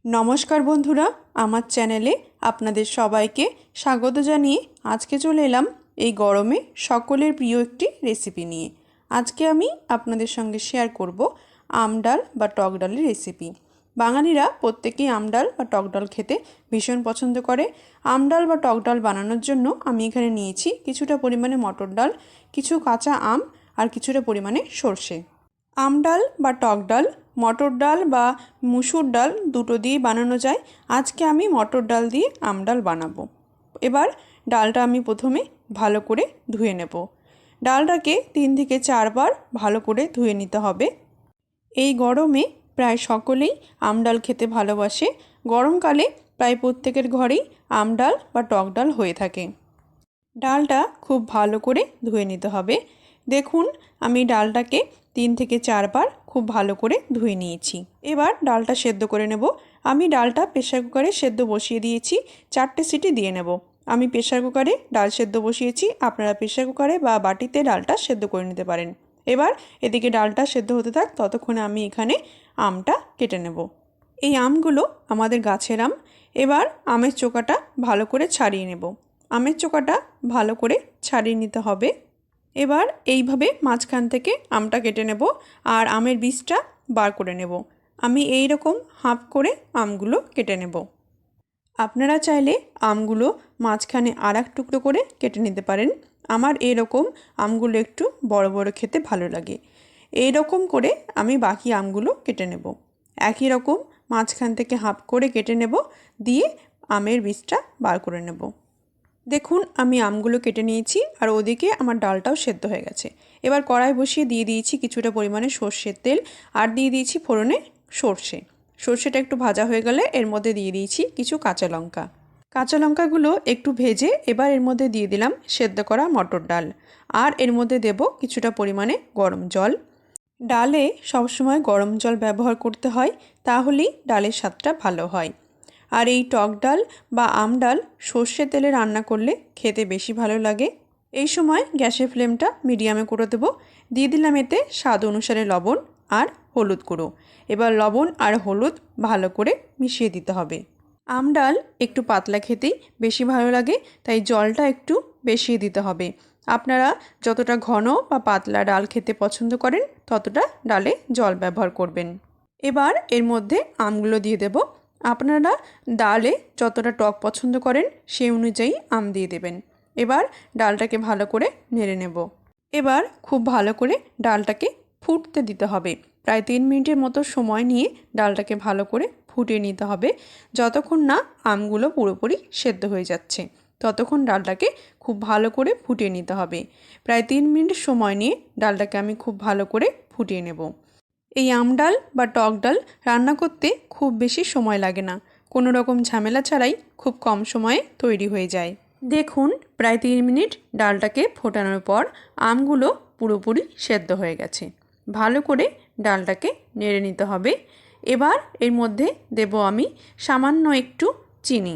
নমস্কার বন্ধুরা, আমার চ্যানেলে আপনাদের সবাইকে স্বাগত জানিয়ে আজকে চলে এলাম এই গরমে সকলের প্রিয় একটি রেসিপি নিয়ে। আজকে আমি আপনাদের সঙ্গে শেয়ার করব আম ডাল বা টক ডালের রেসিপি। বাঙালিরা প্রত্যেকেই আম ডাল বা টক ডাল খেতে ভীষণ পছন্দ করে। আম ডাল বা টক ডাল বানানোর জন্য আমি এখানে নিয়েছি কিছুটা পরিমাণে মটর ডাল, কিছু কাঁচা আম আর কিছুটা পরিমাণে সর্ষে। আম ডাল বা টক ডাল মটর ডাল বা মুসুর ডাল দুটো দিয়েই বানানো যায়। আজকে আমি মটর ডাল দিয়ে আম ডাল বানাবো। এবার ডালটা আমি প্রথমে ভালো করে ধুয়ে নেব। ডালটাকে 3 থেকে 4 বার ভালো করে ধুয়ে নিতে হবে। এই গরমে প্রায় সকলেই আম ডাল খেতে ভালোবাসে। গরমকালে প্রায় প্রত্যেকের ঘরেই আম ডাল বা টক ডাল হয়ে থাকে। ডালটা খুব ভালো করে ধুয়ে নিতে হবে। দেখুন, আমি ডালটাকে 3 থেকে 4 বার খুব ভালো করে ধুয়ে নিয়েছি। এবার ডালটা সেদ্ধ করে নেব। আমি ডালটা প্রেসার কুকারে সেদ্ধ বসিয়ে দিয়েছি, 4টে সিটি দিয়ে নেব। আমি প্রেসার কুকারে ডাল সেদ্ধ বসিয়েছি, আপনারা প্রেসার কুকারে বা বাটিতে ডালটা সেদ্ধ করে নিতে পারেন। এবার এদিকে ডালটা সেদ্ধ হতে থাক, ততক্ষণে আমি এখানে আমটা কেটে নেব। এই আমগুলো আমাদের গাছের আম। এবার আমের চোকাটা ভালো করে ছাড়িয়ে নেব। আমের চোকাটা ভালো করে ছাড়িয়ে নিতে হবে। এবার এইভাবে মাঝখান থেকে আমটা কেটে নেব আর আমের বীজটা বার করে নেব। আমি এই রকম হাফ করে আমগুলো কেটে নেব। আপনারা চাইলে আমগুলো মাঝখানে আর এক টুকরো করে কেটে নিতে পারেন। আমার এরকম আমগুলো একটু বড় বড় খেতে ভালো লাগে। এই রকম করে আমি বাকি আমগুলো কেটে নেব। একই রকম মাঝখান থেকে হাফ করে কেটে নেব, দিয়ে আমের বীজটা বার করে নেব। দেখুন, আমি আমগুলো কেটে নিয়েছি আর ওদিকে আমার ডালটাও সেদ্ধ হয়ে গেছে। এবার কড়াই বসিয়ে দিয়ে দিয়েছি কিছুটা পরিমাণে সর্ষের তেল আর দিয়ে দিয়েছি ফোড়নে সর্ষে। সর্ষেটা একটু ভাজা হয়ে গেলে এর মধ্যে দিয়ে দিয়েছি কিছু কাঁচা লঙ্কা। কাঁচা লঙ্কাগুলো একটু ভেজে এবার এর মধ্যে দিয়ে দিলাম সেদ্ধ করা মটর ডাল আর এর মধ্যে দেব কিছুটা পরিমাণে গরম জল। ডালে সবসময় গরম জল ব্যবহার করতে হয়, তাহলেই ডালের স্বাদটা ভালো হয়। আর এই টক ডাল বা আম ডাল সর্ষের তেলে রান্না করলে খেতে বেশি ভালো লাগে। এই সময় গ্যাসের ফ্লেমটা মিডিয়ামে করে দেবো। দিয়ে দিলাম এতে স্বাদ অনুসারে লবণ আর হলুদ গুঁড়ো। এবার লবণ আর হলুদ ভালো করে মিশিয়ে দিতে হবে। আম ডাল একটু পাতলা খেতেই বেশি ভালো লাগে, তাই জলটা একটু বেশি দিতে হবে। আপনারা যতটা ঘন বা পাতলা ডাল খেতে পছন্দ করেন ততটা ডালে জল ব্যবহার করবেন। এবার এর মধ্যে আমগুলো দিয়ে দেব। আপনারা ডালে যতটা টক পছন্দ করেন সেই অনুযায়ী আম দিয়ে দেবেন। এবার ডালটাকে ভালো করে নেড়ে নেব। এবার খুব ভালো করে ডালটাকে ফুটতে দিতে হবে। প্রায় 3 মিনিটের মতো সময় নিয়ে ডালটাকে ভালো করে ফুটিয়ে নিতে হবে। যতক্ষণ না আমগুলো পুরোপুরি সেদ্ধ হয়ে যাচ্ছে ততক্ষণ ডালটাকে খুব ভালো করে ফুটিয়ে নিতে হবে। প্রায় 3 মিনিট সময় নিয়ে ডালটাকে আমি খুব ভালো করে ফুটিয়ে নেব। এই আম ডাল বা টক ডাল রান্না করতে খুব বেশি সময় লাগে না, কোনো রকম ঝামেলা ছাড়াই খুব কম সময়ে তৈরি হয়ে যায়। দেখুন, প্রায় 3 মিনিট ডালটাকে ফোটানোর পর আমগুলো পুরোপুরি সেদ্ধ হয়ে গেছে। ভালো করে ডালটাকে নেড়ে নিতে হবে। এবার এর মধ্যে দেব আমি সামান্য একটু চিনি।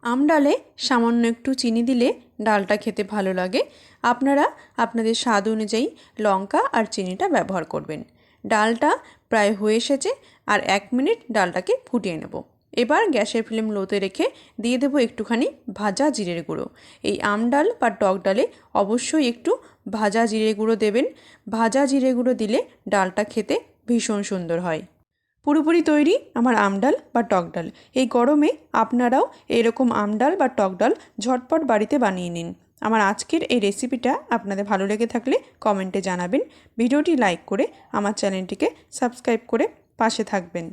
আম ডালে সামান্য একটু চিনি দিলে ডালটা খেতে ভালো লাগে। আপনারা আপনাদের স্বাদ অনুযায়ী লঙ্কা আর চিনিটা ব্যবহার করবেন। ডালটা প্রায় হয়ে এসেছে আর 1 মিনিট ডালটাকে ফুটিয়ে নেব। এবার গ্যাসের ফ্লেম লোতে রেখে দিয়ে দেবো একটুখানি ভাজা জিরের গুঁড়ো। এই আম ডাল বা টক ডালে অবশ্যই একটু ভাজা জিরে গুঁড়ো দেবেন। ভাজা জিরে গুঁড়ো দিলে ডালটা খেতে ভীষণ সুন্দর হয়। পুরোপুরি তৈরি আমার আম ডাল বা টক ডাল। এই গরমে আপনারাও এরকম আম ডাল বা টক ডাল ঝটপট বাড়িতে বানিয়ে নিন। আমার আজকের এই রেসিপিটা আপনাদের ভালো লেগে থাকলে কমেন্টে জানাবেন। ভিডিওটি লাইক করে আমার চ্যানেলটিকে সাবস্ক্রাইব করে পাশে থাকবেন।